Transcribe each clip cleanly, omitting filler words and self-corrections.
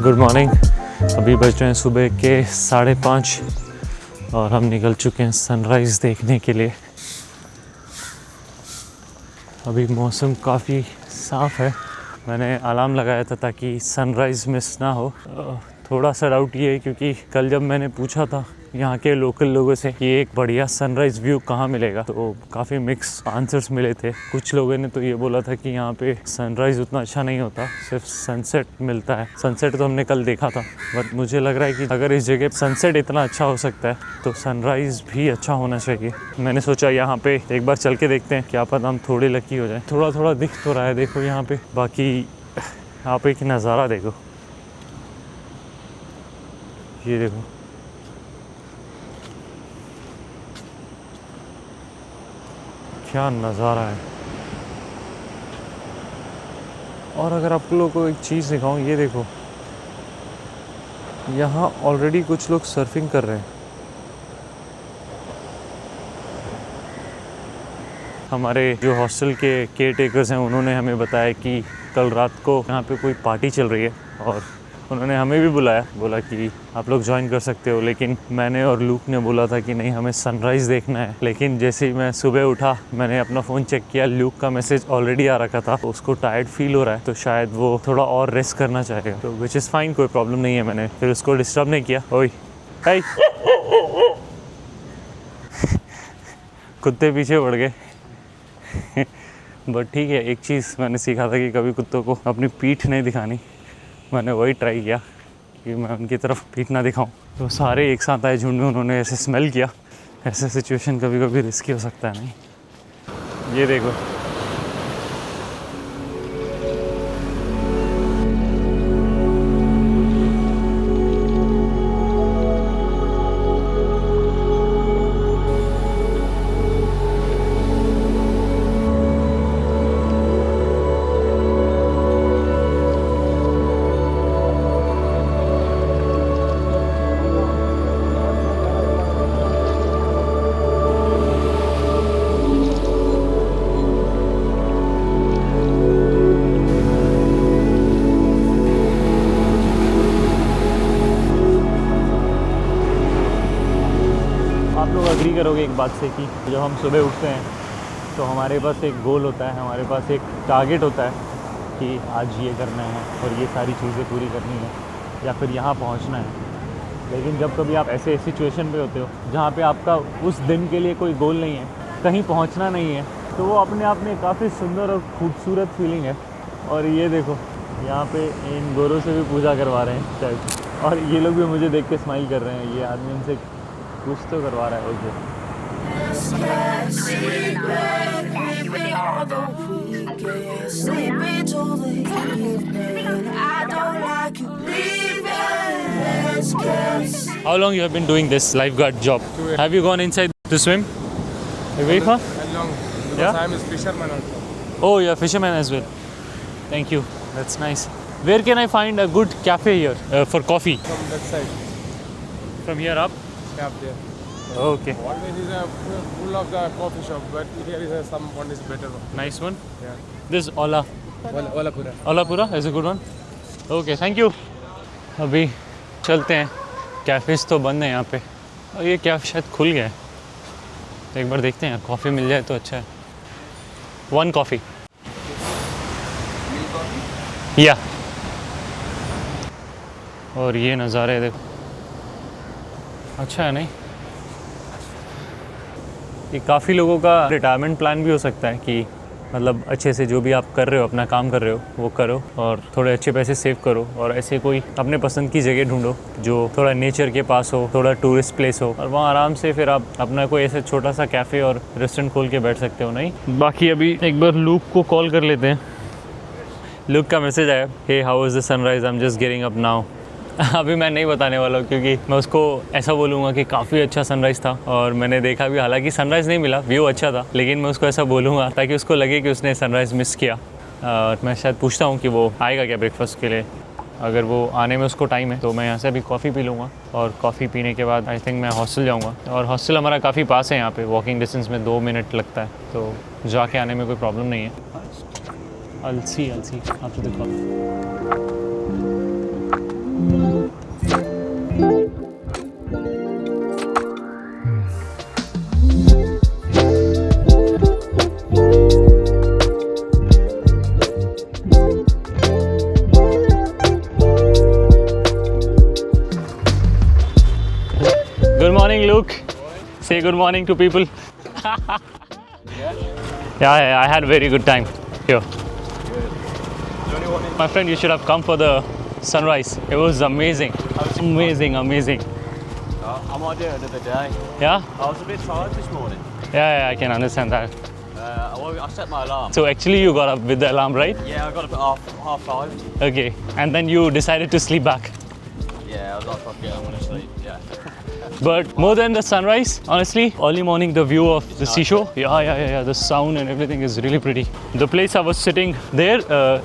Good morning. अभी बज रहे हैं सुबह के 5:30 और हम निकल चुके हैं सनराइज़ देखने के लिए। अभी मौसम काफ़ी साफ़ है। मैंने अलार्म लगाया था ताकि सनराइज़ मिस ना हो। थोड़ा सा डाउट ये है क्योंकि कल जब मैंने पूछा था यहाँ के लोकल लोगों से कि एक बढ़िया सनराइज़ व्यू कहाँ मिलेगा, तो काफ़ी मिक्स आंसर्स मिले थे। कुछ लोगों ने तो ये बोला था कि यहाँ पे सनराइज़ उतना अच्छा नहीं होता, सिर्फ सनसेट मिलता है। सनसेट तो हमने कल देखा था, बट मुझे लग रहा है कि अगर इस जगह सनसेट इतना अच्छा हो सकता है तो सनराइज़ भी अच्छा होना चाहिए। मैंने सोचा यहाँ पे एक बार चल के देखते हैं, क्या पता हम थोड़े लकी हो जाए। थोड़ा थोड़ा दिख तो रहा है, देखो यहाँ पे। बाकी यहाँ पे एक नज़ारा देखो, ये देखो, क्या नज़ारा है। और अगर आप लोगों को एक चीज़ दिखाऊं, ये देखो, यहाँ ऑलरेडी कुछ लोग सर्फिंग कर रहे हैं। हमारे जो हॉस्टल के केयर टेकर्स हैं उन्होंने हमें बताया कि कल रात को यहाँ पे कोई पार्टी चल रही है और उन्होंने हमें भी बुलाया, बोला कि आप लोग ज्वाइन कर सकते हो। लेकिन मैंने और लूक ने बोला था कि नहीं, हमें सनराइज़ देखना है। लेकिन जैसे ही मैं सुबह उठा, मैंने अपना फ़ोन चेक किया, लूक का मैसेज ऑलरेडी आ रखा था। उसको टायर्ड फील हो रहा है, तो शायद वो थोड़ा और रेस्ट करना चाहेगा, तो विच इज़ फाइन, कोई प्रॉब्लम नहीं है। मैंने फिर उसको डिस्टर्ब नहीं किया। ओए हाय कुत्ते पीछे पड़ गए बट ठीक है, एक चीज़ मैंने सीखा था कि कभी कुत्तों को अपनी पीठ नहीं दिखानी। मैंने वही ट्राई किया कि मैं उनकी तरफ पीठ ना दिखाऊं। तो सारे एक साथ आए झुंड में, उन्होंने ऐसे स्मेल किया। ऐसे सिचुएशन कभी कभी रिस्की हो सकता है। नहीं, ये देखो, एग्री करोगे एक बात से कि जब हम सुबह उठते हैं तो हमारे पास एक गोल होता है, हमारे पास एक टारगेट होता है कि आज ये करना है और ये सारी चीज़ें पूरी करनी है या फिर यहाँ पहुँचना है। लेकिन जब कभी आप ऐसे सिचुएशन पे होते हो जहाँ पे आपका उस दिन के लिए कोई गोल नहीं है, कहीं पहुँचना नहीं है, तो वो अपने आप में काफ़ी सुंदर और खूबसूरत फीलिंग है। और ये देखो, यहाँ पे इन गोरों से भी पूजा करवा रहे हैं शायद, और ये लोग भी मुझे देख के स्माइल कर रहे हैं। ये आदमी उनसे कुछ तो करवा रहा है। Okay, How long you have been doing this lifeguard job? Have you gone inside to swim? Very far? Long. Yeah? I am a fisherman also. Oh, you're a fisherman as well. Thank you. That's nice. Where can I find a good cafe here for coffee? From that side. From here up? Up there. Okay. Always is a full of the coffee shop, but here is a, some one is better one. Nice one. Yeah. This Ola. Olapura. Olapura is a good one. Okay, thank you. अभी चलते हैं। Cafes तो बंद है यहाँ पे, और ये कैफ़े शायद खुल गया है। तो एक बार देखते हैं, कॉफ़ी मिल जाए तो अच्छा है। 1 कॉफ़ी। या। और ये नज़ारे देखो, अच्छा है नहीं? ये काफ़ी लोगों का रिटायरमेंट प्लान भी हो सकता है कि मतलब अच्छे से जो भी आप कर रहे हो, अपना काम कर रहे हो, वो करो और थोड़े अच्छे पैसे सेव करो और ऐसे कोई अपने पसंद की जगह ढूंढो जो थोड़ा नेचर के पास हो, थोड़ा टूरिस्ट प्लेस हो, और वहाँ आराम से फिर आप अपना कोई ऐसे छोटा सा कैफ़े और रेस्टोरेंट खोल के बैठ सकते हो। नहीं, बाकी अभी एक बार लूक को कॉल कर लेते हैं। लूक का मैसेज आया, hey how is the sunrise, I am just getting up now. अभी मैं नहीं बताने वाला हूँ क्योंकि मैं उसको ऐसा बोलूँगा कि काफ़ी अच्छा सनराइज़ था और मैंने देखा भी, हालांकि सनराइज़ नहीं मिला, व्यू अच्छा था, लेकिन मैं उसको ऐसा बोलूँगा ताकि उसको लगे कि उसने सनराइज़ मिस किया। मैं शायद पूछता हूँ कि वो आएगा क्या ब्रेकफास्ट के लिए। अगर वो आने में उसको टाइम है तो मैं यहाँ से अभी कॉफ़ी पी लूँगा और कॉफ़ी पीने के बाद आई थिंक मैं हॉस्टल जाऊँगा। और हॉस्टल हमारा काफ़ी पास है, यहाँ पे वॉकिंग डिस्टेंस में 2 मिनट लगता है, तो जाके आने में कोई प्रॉब्लम नहीं है। I'll see after the call. Say good morning to people. Yeah, I had a very good time here. My friend, you should have come for the sunrise. It was amazing. Amazing. I might do it another day. Yeah? I was a bit tired this morning. Yeah, I can understand that. I set my alarm. So actually you got up with the alarm, right? Yeah, I got up at half 5. Okay. And then you decided to sleep back. Yeah, I was like, fuck it, I'm gonna sleep. Yeah. But more than the sunrise, honestly, early morning, the view of the seashore, yeah, the sound and everything is really pretty. The place I was sitting there,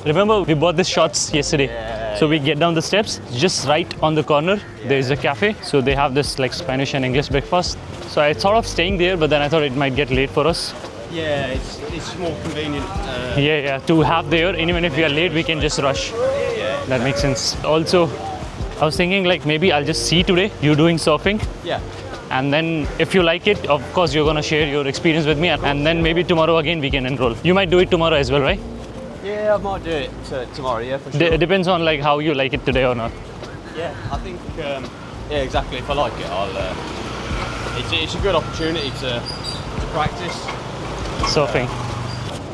remember we bought these shots yesterday. So we get down the steps, just right on the corner, there is a cafe. So they have this like Spanish and English breakfast. So I thought of staying there, but then I thought it might get late for us. Yeah, it's more convenient. Yeah, to have there, and even if we are late, we can just rush. That makes sense. Also, I was thinking like maybe I'll just see today you doing surfing. Yeah. And then if you like it, of course you're gonna share your experience with me, and then maybe tomorrow again we can enroll. You might do it tomorrow as well, right? Yeah, I might do it tomorrow, yeah, for sure. Depends on like how you like it today or not. Yeah, I think, yeah, exactly. If I like it, I'll. It's a good opportunity to practice. Surfing.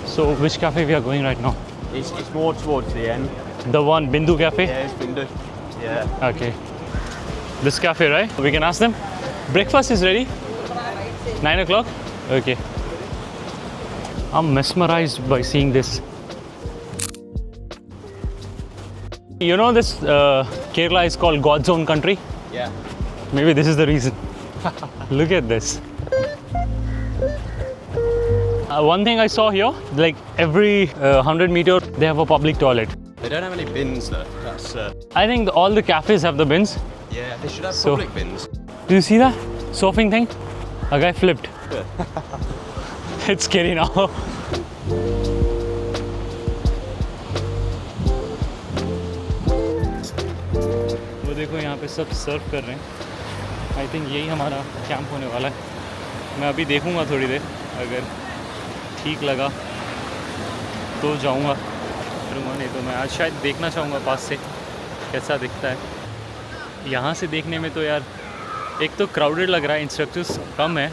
So which cafe we are going right now? It's more towards the end. The one Bindu Cafe? Yeah, it's Bindu. Yeah. Okay. This cafe, right? We can ask them. Breakfast is ready? 9 o'clock? Okay. I'm mesmerized by seeing this. You know this Kerala is called God's own country? Yeah. Maybe this is the reason. Look at this. One thing I saw here, like every 100 meter, they have a public toilet. They don't have any bins though. That's. I think all the cafes have the bins. Yeah, they should have So- public bins. Do you see that surfing thing? A guy flipped. It's scary now. वो देखो यहाँ पे सब Surf कर रहे हैं. I think यही हमारा कैंप होने वाला है. मैं अभी देखूँगा थोड़ी देर, अगर ठीक लगा तो जाऊँगा, करूँगा, नहीं तो मैं आज शायद देखना चाहूँगा पास से कैसा दिखता है. यहाँ से देखने में तो यार एक तो क्राउडेड लग रहा है, इंस्ट्रक्टर्स कम है.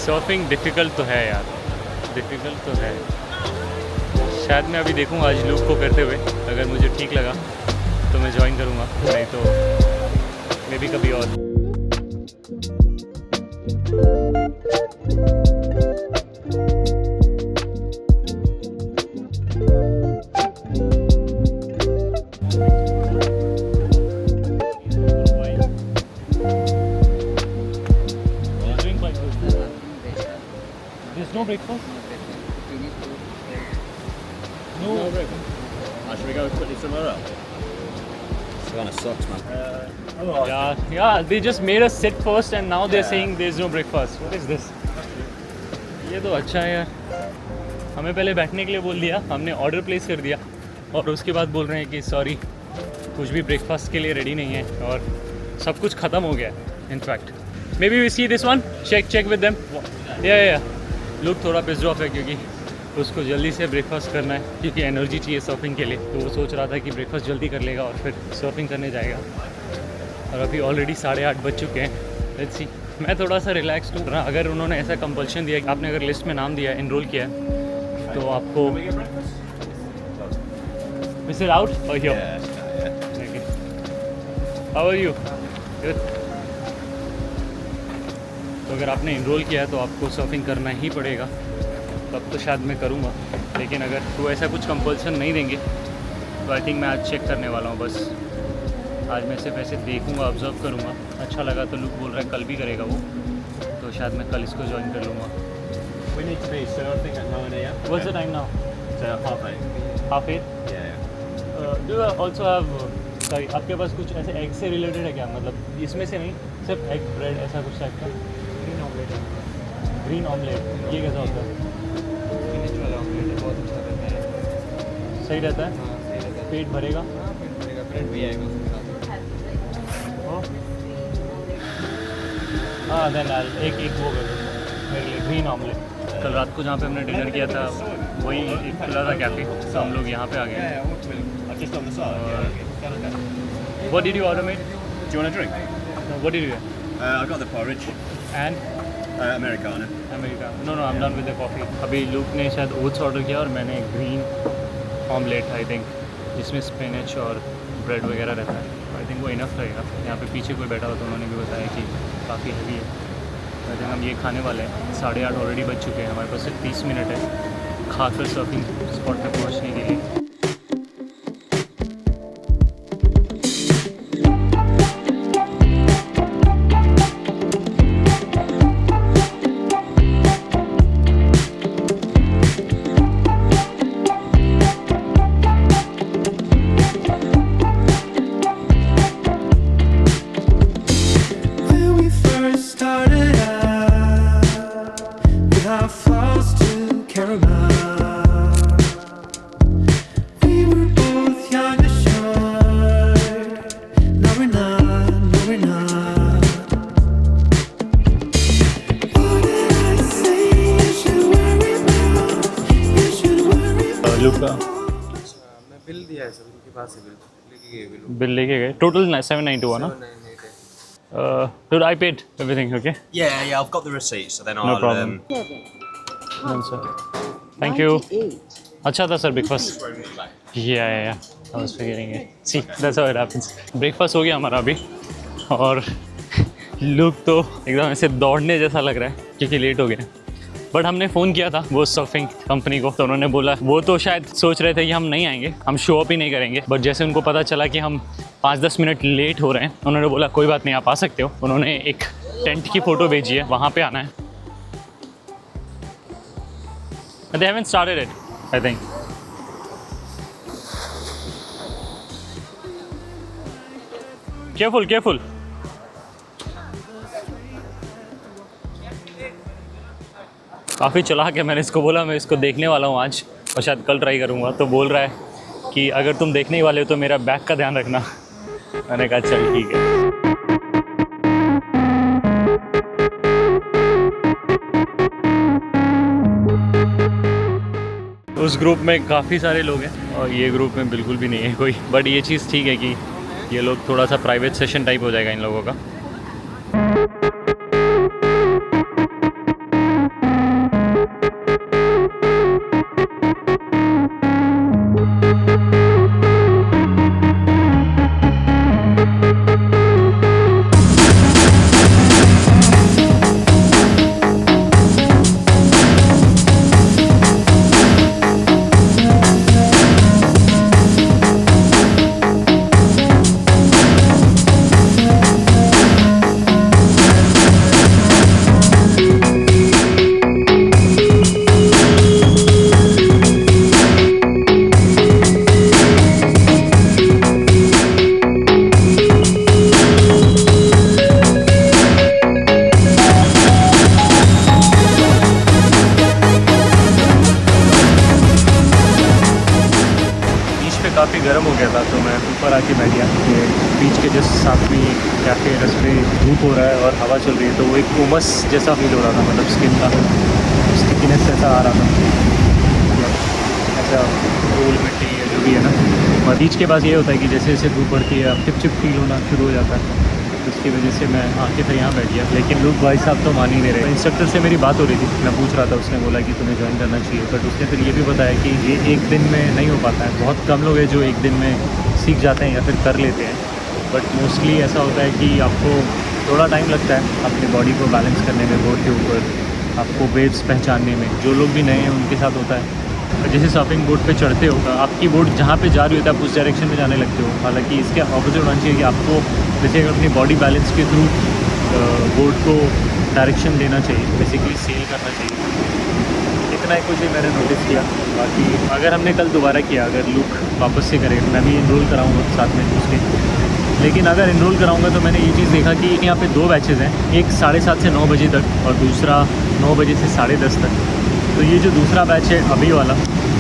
सर्फिंग डिफ़िकल्ट तो है यार, डिफ़िकल्ट तो है. शायद मैं अभी देखूँगा आज लूप को करते हुए, अगर मुझे ठीक लगा तो मैं ज्वाइन करूँगा, नहीं तो मे बी कभी और. There's no breakfast? No breakfast. Should we go quickly somewhere else? This kind of sucks, man. Yeah, they just made us sit first and now they're saying there's no breakfast. What is this? ये तो अच्छा है यार. हमें पहले बैठने के लिए बोल दिया, हमने ऑर्डर प्लेस कर दिया और उसके बाद बोल रहे हैं कि सॉरी कुछ भी ब्रेकफास्ट के लिए रेडी नहीं है और सब कुछ ख़त्म हो गया है. In fact maybe we see this one, check with them. या लुक थोड़ा पिस्ड ऑफ है क्योंकि उसको जल्दी से ब्रेकफास्ट करना है, क्योंकि एनर्जी चाहिए सर्फिंग के लिए. तो वो सोच रहा था कि ब्रेकफास्ट जल्दी कर लेगा और फिर सर्फिंग करने जाएगा. और अभी ऑलरेडी 8:30 बज चुके हैं. Let's see. मैं थोड़ा सा रिलैक्स हूँ. अगर उन्होंने ऐसा कंपल्शन दिया कि आपने अगर लिस्ट में नाम दिया है, इनरोल किया है, तो आपको मिस इट आउट और हियर. How are you? तो अगर आपने इनरोल किया है तो आपको सर्फिंग करना ही पड़ेगा. तब तो शायद मैं करूँगा, लेकिन अगर वो ऐसा कुछ कंपल्सन नहीं देंगे तो आई थिंक मैं आज चेक करने वाला हूँ. बस आज मैं सिर्फ ऐसे देखूँगा, ऑब्जर्व करूँगा. अच्छा लगा तो लुक बोल रहा है कल भी करेगा वो, तो शायद मैं कल इसको ज्वाइन कर लूँगा. We need to be surfing at 9 a.m. What's the time now? So 8:30. 8:30. Yeah. Do you also have sorry आपके पास कुछ ऐसे एग से रिलेटेड है क्या? मतलब इसमें से नहीं, सिर्फ एग ब्रेड ऐसा कुछ टाइप का. Green omelette. ग्रीन ऑमलेट ये कैसा होता है? बहुत अच्छा रहता है. सही रहता है? हाँ, सही रहता है. पेट भरेगा? हाँ, पेट भरेगा. ब्रेड भी आएगा उसके साथ. हाँ देन एक वो कर दो मेरे लिए, ग्रीन ऑमलेट. कल रात को जहाँ पे हमने डिनर किया था वही एक खुला था कैफ़े, तो हम लोग यहाँ पे आ गए. just on the side. Yeah, okay. What did you order, mate? Do you want a drink? What did you get? I got the porridge. And Americano. America. No, I'm done with the coffee. अभी look ने शायद oats order किया और मैंने green omelette I think, जिसमें spinach और bread वगैरह रहता है. आई थिंक वो इनफ रहेगा. यहाँ पे पीछे कोई बैठा हो तो उन्होंने भी बताया कि काफ़ी हैवी है. आई थिंक हम ये खाने वाले हैं. 8:30 ऑलरेडी बज चुके हैं. हमारे पास सिर्फ 30 मिनट है खाकर सर्फिंग स्पॉट तक पहुँचने के लिए. मैं बिल दिया है सर, उनके पास ही बिल लेके गए. टोटल 790 ना. Dude, I paid everything, okay? Yeah, I've got the receipt, so then No I'll... problem. No, sir. Thank you. अच्छा था sir breakfast. Yeah. I was figuring it. See, that's how it happens. Breakfast हो गया हमारा अभी और look तो एकदम ऐसे दौड़ने जैसा लग रहा है क्योंकि लेट हो गया. बट हमने फ़ोन किया था वो सर्फिंग कंपनी को, तो उन्होंने बोला वो तो शायद सोच रहे थे कि हम नहीं आएंगे, हम शो अप ही नहीं करेंगे. बट जैसे उनको पता चला कि हम 5-10 मिनट लेट हो रहे हैं, उन्होंने बोला कोई बात नहीं, आप आ सकते हो. उन्होंने एक टेंट की फ़ोटो भेजी है, वहाँ पे आना है. They haven't started it, I think. Careful. काफ़ी चला के मैंने इसको बोला मैं इसको देखने वाला हूँ आज और शायद कल ट्राई करूँगा. तो बोल रहा है कि अगर तुम देखने ही वाले हो तो मेरा बैग का ध्यान रखना. मैंने कहा चल ठीक है. उस ग्रुप में काफ़ी सारे लोग हैं और ये ग्रुप में बिल्कुल भी नहीं है कोई. बट ये चीज़ ठीक है कि ये लोग थोड़ा सा प्राइवेट सेशन टाइप हो जाएगा इन लोगों का. काफ़ी गर्म हो गया था तो मैं ऊपर आके बैठ गया. ये बीच के जस्ट साथ में कैफे रस्ते धूप हो रहा है और हवा चल रही है, तो वो एक उमस जैसा फील हो रहा था. मतलब स्किन का स्टिकीनेस ऐसा आ रहा था, ऐसा धूल मिट्टी है जो भी है ना. और बीच के पास ये होता है कि जैसे जैसे धूप बढ़ती है चिप चिप फील होना शुरू हो जाता है. उसकी वजह से मैं आके फिर यहाँ बैठ गया. लेकिन लोग भाई साहब तो मान ही नहीं रहे. इंस्ट्रक्टर से मेरी बात हो रही थी, मैं पूछ रहा था, उसने बोला कि तुम्हें ज्वाइन करना चाहिए. बट उसने फिर ये भी बताया कि ये एक दिन में नहीं हो पाता है. बहुत कम लोग हैं जो एक दिन में सीख जाते हैं या फिर कर लेते हैं. बट मोस्टली ऐसा होता है कि आपको थोड़ा टाइम लगता है अपनी बॉडी को बैलेंस करने में, बोर्ड के ऊपर आपको वेव्स पहचानने में. जो लोग भी नए हैं उनके साथ होता है. जैसे सर्फिंग बोर्ड पे चढ़ते हो, आपकी बोर्ड जहाँ पे जा रही होती है आप उस डायरेक्शन में जाने लगते हो. हालांकि इसके ऑपोजिट होना चाहिए कि आपको जैसे अपनी बॉडी बैलेंस के थ्रू बोर्ड को डायरेक्शन देना चाहिए, बेसिकली सेल करना चाहिए. इतना ही कुछ ही मैंने नोटिस किया. बाकी अगर हमने कल दोबारा किया, अगर लुक वापस से करें, मैं भी इनरोल कराऊँगा साथ में उसके. लेकिन अगर इनरोल कराऊँगा तो मैंने ये चीज़ देखा कि यहाँ पे 2 बैचेज़ हैं, एक 7:30 से 9 बजे तक और दूसरा 9 बजे से 10:30 तक. तो ये जो दूसरा बैच है अभी वाला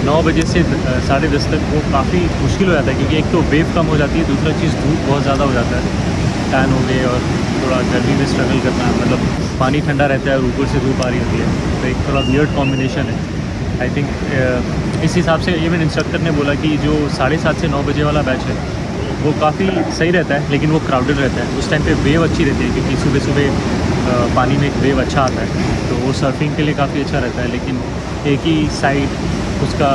9 बजे से 10:30 तक, वो काफ़ी मुश्किल हो जाता है क्योंकि एक तो वेव कम हो जाती है, दूसरा चीज़ धूप बहुत ज़्यादा हो जाता है. टैन हो गए और थोड़ा गर्मी में स्ट्रगल करना, मतलब पानी ठंडा रहता है और ऊपर से धूप आ रही होती है, तो एक थोड़ा वियर्ड कॉम्बिनेशन है. आई थिंक इस हिसाब से इवन इंस्ट्रक्टर ने बोला कि जो 7:30 से 9 बजे वाला बैच है वो काफ़ी सही रहता है, लेकिन वो क्राउडेड रहता है। उस टाइम पे वेव अच्छी रहती है, क्योंकि सुबह सुबह पानी में एक वेव अच्छा आता है, तो वो सर्फिंग के लिए काफ़ी अच्छा रहता है। लेकिन एक ही साइड उसका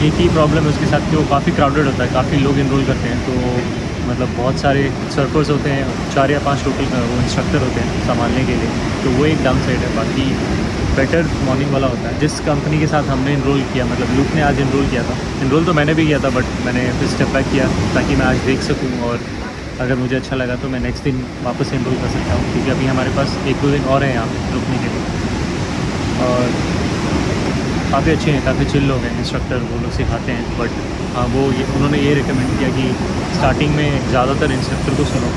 एक ही प्रॉब्लम है उसके साथ कि वो काफ़ी क्राउडेड होता है, काफ़ी लोग इनरोल करते हैं। तो मतलब बहुत सारे सर्फर्स होते हैं, 4 या 5 टोटल वो इंस्ट्रक्टर होते हैं संभालने के लिए, तो वो एक डाउन साइड है। बाकी बेटर मॉर्निंग वाला होता है। जिस कंपनी के साथ हमने इनरोल किया, मतलब लूप ने आज इनरोल किया था, इनरोल तो मैंने भी किया था, बट मैंने फिर स्टेप बैक किया ताकि मैं आज देख सकूँ, और अगर मुझे अच्छा लगा तो मैं नेक्स्ट दिन वापस इनरोल कर सकता हूँ, क्योंकि अभी हमारे पास 1-2 दिन और हैं यहाँ रुकने के लिए। और काफ़ी अच्छे हैं, काफ़ी चिल लोग हैं इंस्ट्रक्टर, वो लोग सिखाते हैं। बट हाँ, वो उन्होंने ये रिकमेंड किया कि स्टार्टिंग में ज़्यादातर इंस्ट्रक्टर को सुनो,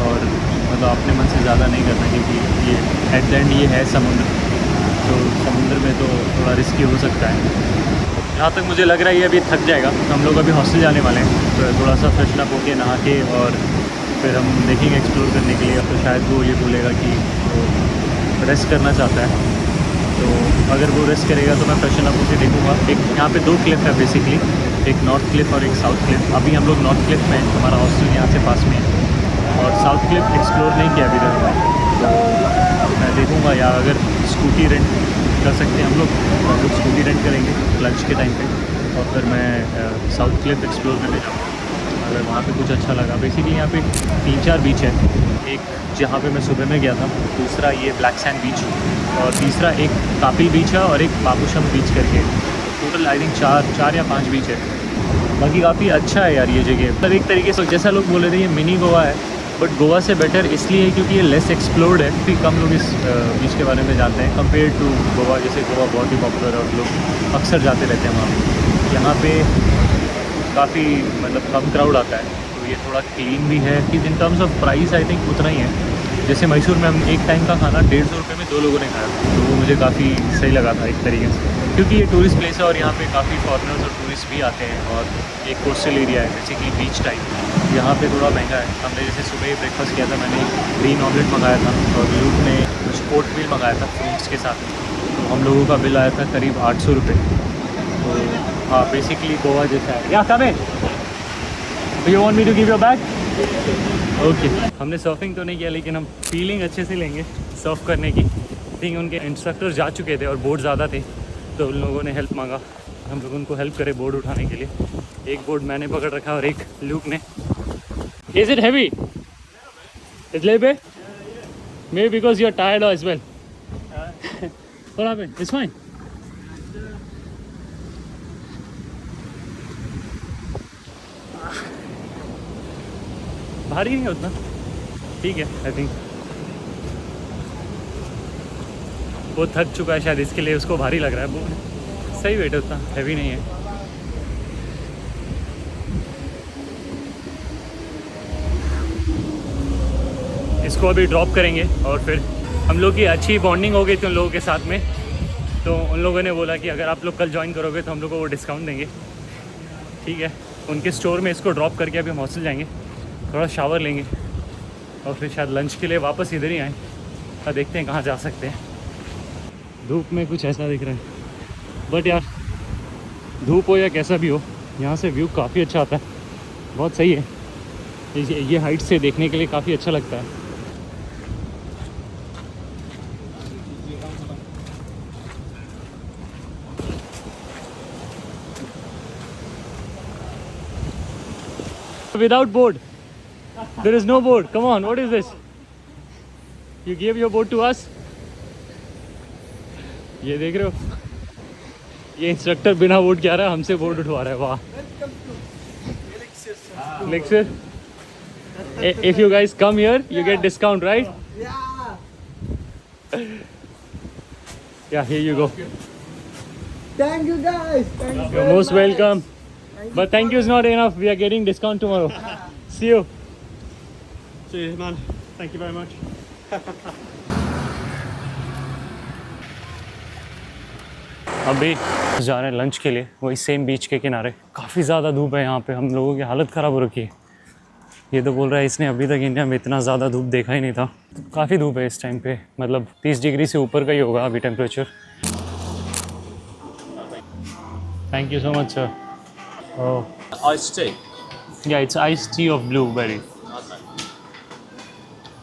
और मतलब अपने मन से ज़्यादा नहीं करना, क्योंकि ये एट द एंड ये है समुद्र, तो समुद्र में तो थोड़ा रिस्की हो सकता है। जहाँ तक मुझे लग रहा है ये अभी थक जाएगा, तो हम लोग अभी हॉस्टल जाने वाले हैं, तो थोड़ा सा फ्रेशन अप होके नहा के और फिर हम देखेंगे एक्सप्लोर करने के लिए। तो शायद वो ये बोलेगा कि वो रेस्ट करना चाहता है, तो अगर वो रेस्ट करेगा तो मैं फ्रेशन अप होकर देखूँगा। एक यहाँ पे 2 क्लिफ है बेसिकली, एक नॉर्थ क्लिफ और एक साउथ क्लिफ। अभी हम लोग नॉर्थ क्लिफ में हैं, हमारा हॉस्टल यहाँ से पास में है, और साउथ क्लिफ एक्सप्लोर नहीं किया अभी तक। तो मैं देखूँगा, या अगर स्कूटी रेंट कर सकते हैं हम लोग स्कूटी रेंट करेंगे लंच के टाइम पे, और फिर मैं साउथ क्लिफ एक्सप्लोर करने जाऊँगा अगर वहाँ पे कुछ अच्छा लगा। बेसिकली यहाँ पे 3-4 बीच है, एक जहाँ पे मैं सुबह में गया था, दूसरा ये ब्लैक सैंड बीच, और तीसरा एक कापिल बीच है, और एक बाबूशम बीच करके। टोटल आई थिंक 4 या 5 बीच है। बाकी काफ़ी अच्छा है यार ये जगह, मतलब एक तरीके से जैसा लोग बोले थे ये मिनी गोवा है, बट गोवा से बेटर इसलिए है क्योंकि ये लेस एक्सप्लोर्ड है, काफ़ी कम लोग इस बीच के बारे में जानते हैं कंपेयर टू गोवा। जैसे गोवा बहुत ही पॉपुलर है और लोग अक्सर जाते रहते हैं वहाँ। यहाँ पे काफ़ी मतलब कम क्राउड आता है, तो ये थोड़ा क्लीन भी है। कि in terms of price I think उतना ही है। जैसे मैसूर में हम एक टाइम का खाना 150 रुपये में 2 लोगों ने खाया था, तो वो मुझे काफ़ी सही लगा था एक तरीके से, क्योंकि ये टूरिस्ट प्लेस है और यहाँ पे काफ़ी फॉरेनर्स और टूरिस्ट भी आते हैं, और एक कोस्टल एरिया है बेसिकली बीच टाइप। यहाँ पे थोड़ा महंगा है। हमने जैसे सुबह ही ब्रेकफास्ट किया था, मैंने ग्रीन ऑमलेट मंगाया था, और लूप ने कुछ ओट मील मंगाया था फ्रूट्स के साथ, तो हम लोगों का बिल आया था करीब 800 रुपये। तो हाँ, बेसिकली गोवा जैसा है। या कम है, you want me to give your bag? Okay. हमने सर्फिंग तो नहीं किया, लेकिन हम फीलिंग अच्छे से लेंगे सर्फ करने की। थिंक उनके इंस्ट्रक्टर जा चुके थे और बोर्ड ज़्यादा थे, तो उन लोगों ने हेल्प मांगा, हम लोग उनको हेल्प करे बोर्ड उठाने के लिए। एक बोर्ड मैंने पकड़ रखा और एक लूक ने। Is it heavy? It's little bit may because you are tired as well. What happened? It's fine. भारी नहीं उतना, ठीक है। आई थिंक वो थक चुका है शायद, इसके लिए उसको भारी लग रहा है। वो सही वेट है, उतना हैवी नहीं है। इसको अभी ड्रॉप करेंगे, और फिर हम लोग की अच्छी बॉन्डिंग हो गई थी उन लोगों के साथ में, तो उन लोगों ने बोला कि अगर आप लोग कल ज्वाइन करोगे तो हम लोग को वो डिस्काउंट देंगे। ठीक है, उनके स्टोर में इसको ड्रॉप करके अभी हम हॉस्टल जाएंगे, थोड़ा शावर लेंगे, और फिर शायद लंच के लिए वापस इधर ही आएँ, और देखते हैं कहाँ जा सकते हैं। धूप में कुछ ऐसा दिख रहा है, बट यार धूप हो या कैसा भी हो, यहाँ से व्यू काफ़ी अच्छा आता है, बहुत सही है। ये हाइट से देखने के लिए काफ़ी अच्छा लगता है। Without board, there is no board. Come on, what is this? You gave your board to us. ये देख रहे हो, ये इंस्ट्रक्टर बिना बोर्ड के आ रहा है, हमसे बोर्ड उठवा रहा है। वाह। Elixir. If you guys come here, you get discount, right? Yeah. Yeah, here you go. Thank you guys. Thank you. You're most welcome. But thank you is not enough. We are getting discount tomorrow. See you. Cheers, man. Thank you very much. अभी जा रहे हैं lunch के लिए, वही same बीच के किनारे। काफ़ी ज़्यादा धूप है यहाँ पे, हम लोगों की हालत ख़राब हो रखी है। ये तो बोल रहा है इसने अभी तक इंडिया में इतना ज़्यादा धूप देखा ही नहीं था। काफ़ी धूप है इस टाइम पे, मतलब 30 डिग्री से ऊपर का ही होगा अभी temperature. Thank you so much, sir. Oh, Iced tea. yeah, it's iced tea of blueberry. Okay.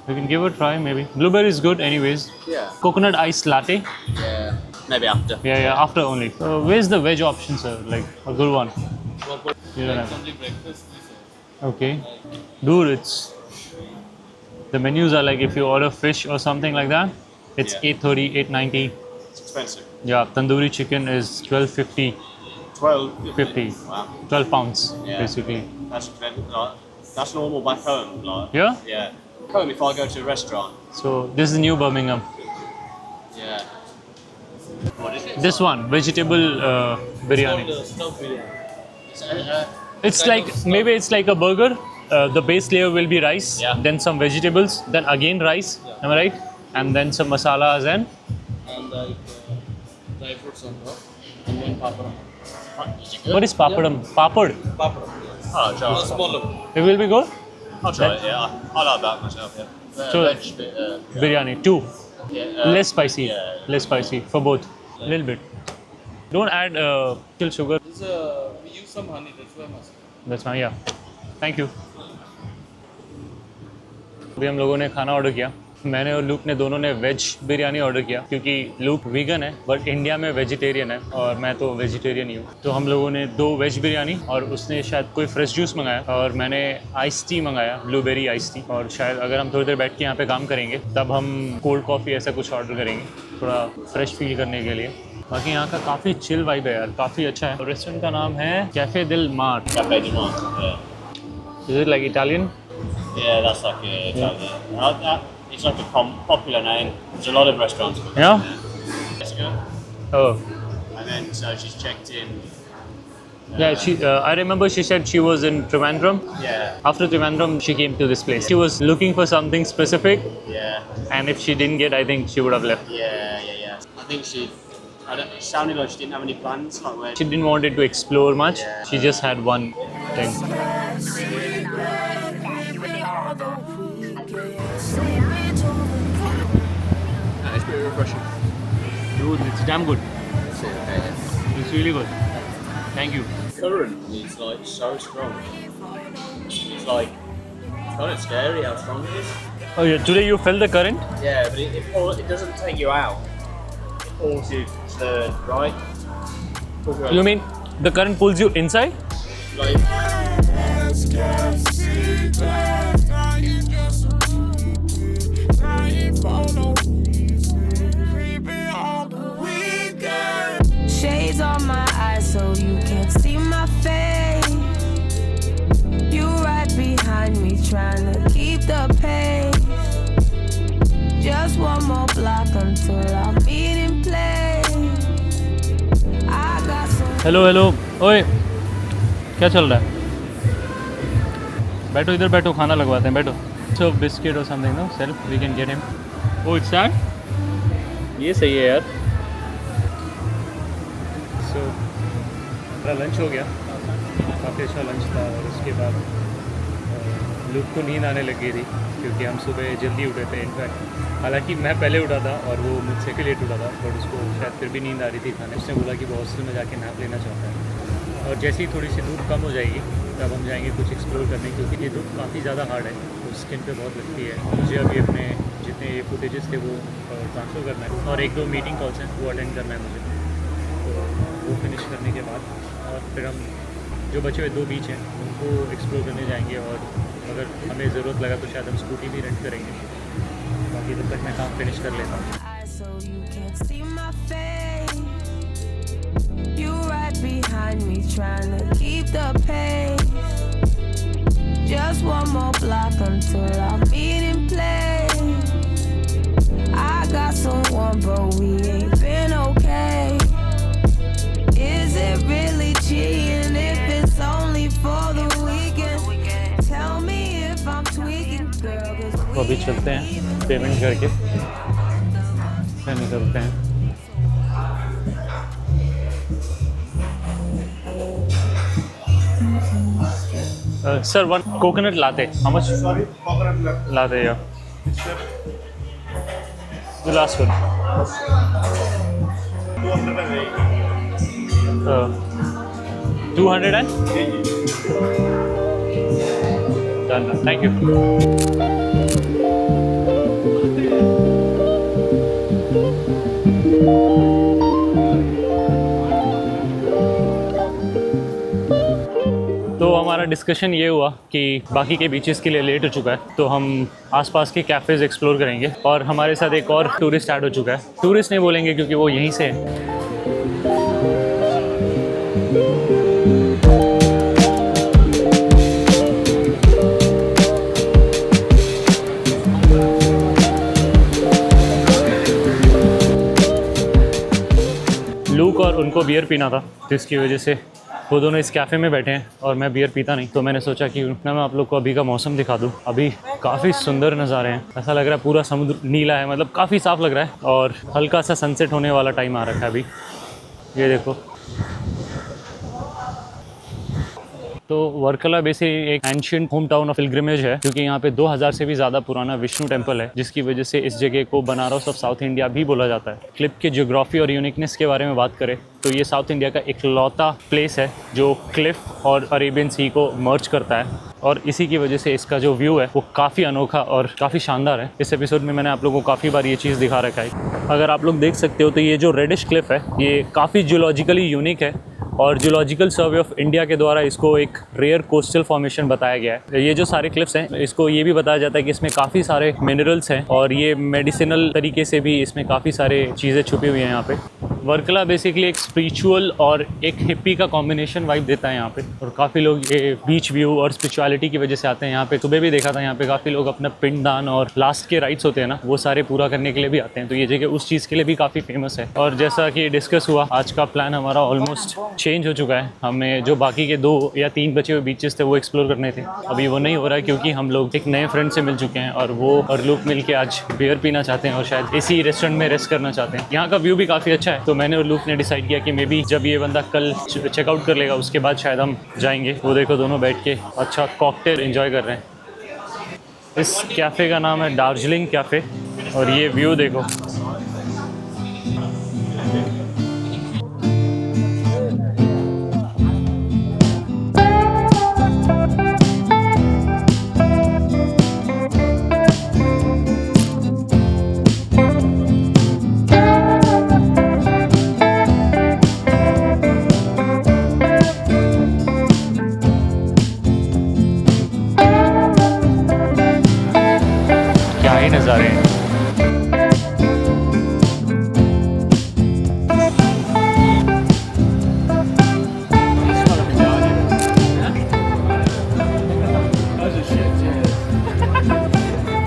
We can give it a try, maybe. Blueberry is good, anyways. Yeah. Coconut iced latte. Yeah. Maybe after. Yeah, after only. Where's the veg option, sir? Like a good one. You don't have. Okay. Dude, it's the menus are like if you order fish or something like that, it's Yeah. $8.30, $8.90. It's expensive. Yeah, tandoori chicken is $12.50, 12. 50, Wow. 12 pounds Yeah. basically. That's expensive. Like, that's normal back home. Like. Yeah. Yeah. Home if I go to a restaurant. So this is New Birmingham. Yeah. What is it? This one, vegetable biryani. It's like maybe it's like a burger. The base layer will be rice, Yeah. then some vegetables, then again rice. Am I right? And then some masalas and And dry fruits on top. And then papad. what is papadam? Papad. Papad. Oh, try it. Smaller. It will be good. I'll try it, yeah. I like that myself, yeah. So- Veg bit, Biryani 2. yeah, Less spicy. yeah. Less spicy for both. A little bit. Don't add still sugar. We use some honey, that's why must. That's fine. Yeah. Thank you. अभी हम लोगों ने खाना order किया. मैंने और look ने दोनों ने वेज बिरयानी ऑर्डर किया क्योंकि लूक वीगन है बट इंडिया में वेजिटेरियन है और मैं तो वेजिटेरियन ही हूँ. तो हम लोगों ने 2 वेज बिरयानी और उसने शायद कोई फ्रेश जूस मंगाया और मैंने आइस टी मंगाया, ब्लूबेरी आइस टी. और शायद अगर हम थोड़ी देर बैठ के यहाँ पे काम करेंगे तब हम कोल्ड कॉफ़ी ऐसा कुछ ऑर्डर करेंगे थोड़ा फ्रेश फील करने के लिए. बाकी यहाँ का काफ़ी चिल वाइब है यार, काफ़ी अच्छा है. रेस्टोरेंट का नाम है कैफ़े दिल mart. Cafe di Marte, yeah. Is it like Italian? Yeah, that's like a Italian. It's like a popular name. There's a lot of restaurants. Yeah? Jessica. Oh. And then so she's checked in. Yeah, I remember she said she was in Trivandrum. Yeah. After Trivandrum, she came to this place. She was looking for something specific, Yeah. and if she didn't get, I think she would have left. Yeah. I think it sounded like she didn't have any plans, like where. She didn't want it to explore much. Yeah. She just had one thing. It's pretty refreshing. Dude, it's damn good. It's really good. Thank you. Current is like so strong. It's like kind of scary how strong it is. Oh yeah, today you felt the current? Yeah, but it doesn't take you out. It pulls you to the right. Pulls you You mean the current pulls you inside? like Shades on my eyes so you can't see my face. You right behind me trying to keep the pace. Just one more block until I meet in place. I got some hello ओए क्या चल रहा है? बैठो इधर बैठो, खाना लगवाते हैं, बैठो. So biscuit or something, no? Self, we can get him. Oh, it's that? ये सही है यार. So हमारा लंच हो गया, काफ़ी अच्छा लंच था. और उसके बाद लूक को नींद आने लग गई थी क्योंकि हम सुबह जल्दी उठे थे. इनफैक्ट हालांकि मैं पहले उठा था और वो मुझसे भी लेट उठा था, बट उसको शायद फिर भी नींद आ रही थी खाने. उसने बोला कि वो हॉस्टल में जाके नैप लेना चाहता है और जैसे ही थोड़ी सी धूप कम हो जाएगी तब हम जाएंगे कुछ एक्सप्लोर करने, क्योंकि ये धूप काफ़ी ज़्यादा हार्ड है, तो स्किन पे बहुत लगती है. मुझे अभी अपने जितने ये फुटेजेस थे वो ट्रांसफ़र करना है और 1-2 मीटिंग कॉल्स हैं वो अटेंड करना है मुझे. तो वो फिनिश करने के बाद और फिर हम जो बचे हुए 2 बीच हैं उनको एक्सप्लोर करने जाएंगे और अगर हमें ज़रूरत लगा तो शायद हम स्कूटी भी रेंट करेंगे. बाकी तब तक मैं काम फिनिश कर लेता हूँ. eyes so you can't see my face. You right behind me trying to keep the pace. Just one more block until I meet in place. I got someone but we ain't been okay. Is it really cheating if it's only for the weekend? Tell me if I'm tweaking, girl, 'cause तो अभी चलते हैं payment करके फिर निकलते हैं. Sir 1 coconut latte. How much? Sorry, coconut लाते या the last one. 200 and done. Thank you. तो हमारा डिस्कशन ये हुआ कि बाकी के बीचेस के लिए लेट हो चुका है, तो हम आसपास के कैफ़ेज़ एक्सप्लोर करेंगे। और हमारे साथ एक और टूरिस्ट ऐड हो चुका है। टूरिस्ट नहीं बोलेंगे क्योंकि वो यहीं से है। लूक और उनको बियर पीना था, जिसकी वजह से वो दोनों इस कैफ़े में बैठे हैं और मैं बियर पीता नहीं। तो मैंने सोचा कि ना मैं आप लोग को अभी का मौसम दिखा दूँ। अभी काफ़ी सुंदर नज़ारे हैं, ऐसा लग रहा है पूरा समुद्र नीला है, मतलब काफ़ी साफ़ लग रहा है और हल्का सा सनसेट होने वाला टाइम आ रखा है अभी। ये देखो। तो वर्कला बेसिकली एक ancient home town of pilgrimage है, क्योंकि यहाँ पे 2000 से भी ज़्यादा पुराना विष्णु टेम्पल है, जिसकी वजह से इस जगह को बनारस ऑफ साउथ इंडिया भी बोला जाता है। क्लिप के ज्योग्राफी और यूनिकनेस के बारे में बात करें तो ये साउथ इंडिया का इकलौता प्लेस है जो क्लिफ और अरेबियन सी को मर्ज करता है, और इसी की वजह से इसका जो व्यू है वो काफ़ी अनोखा और काफ़ी शानदार है। इस एपिसोड में मैंने आप लोगों को काफ़ी बार ये चीज़ दिखा रखा है। अगर आप लोग देख सकते हो तो ये जो रेडिश क्लिफ है ये काफ़ी जियोलॉजिकली यूनिक है, और जियोलॉजिकल सर्वे ऑफ इंडिया के द्वारा इसको एक रेयर कोस्टल फॉर्मेशन बताया गया है। ये जो सारे क्लिफ्स हैं इसको ये भी बताया जाता है कि इसमें काफ़ी सारे मिनरल्स हैं और ये मेडिसिनल तरीके से भी इसमें काफ़ी सारे चीज़ें छुपी हुई हैं यहाँ पे। वर्कला बेसिकली एक स्पिरिचुअल और एक हिप्पी का कॉम्बिनेशन वाइब देता है यहाँ पे, और काफ़ी लोग ये बीच व्यू और स्पिरिचुअलिटी की वजह से आते हैं यहाँ पे। सुबह भी देखा था यहाँ पे काफ़ी लोग अपना पिंडदान और लास्ट के राइट्स होते हैं ना, वो सारे पूरा करने के लिए भी आते हैं। तो ये जगह उस चीज़ के लिए भी काफ़ी फेमस है। और जैसा कि डिस्कस हुआ, आज का प्लान हमारा ऑलमोस्ट चेंज हो चुका है। हमें जो बाकी के 2 या 3 बचे हुए बीचेस थे वो एक्सप्लोर करने थे, अभी वो नहीं हो रहा है क्योंकि हम लोग एक नए फ्रेंड से मिल चुके हैं और वो और लूक मिल के आज बियर पीना चाहते हैं और शायद इसी रेस्टोरेंट में रेस्ट करना चाहते हैं। यहाँ का व्यू भी काफ़ी अच्छा है, तो मैंने और लूक ने डिसाइड किया कि मे बी जब ये बंदा कल चेकआउट कर लेगा उसके बाद शायद हम जाएंगे। वो देखो दोनों बैठ के अच्छा कॉकटेल एंजॉय कर रहे हैं। इस कैफ़े का नाम है दार्जिलिंग कैफ़े, और ये व्यू देखो। क्या ही नज़ारे हैं।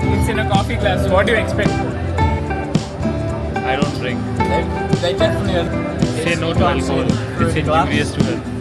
It's in a coffee glass. What do you expect? I don't drink. They definitely Say no to alcohol. It's injurious to health.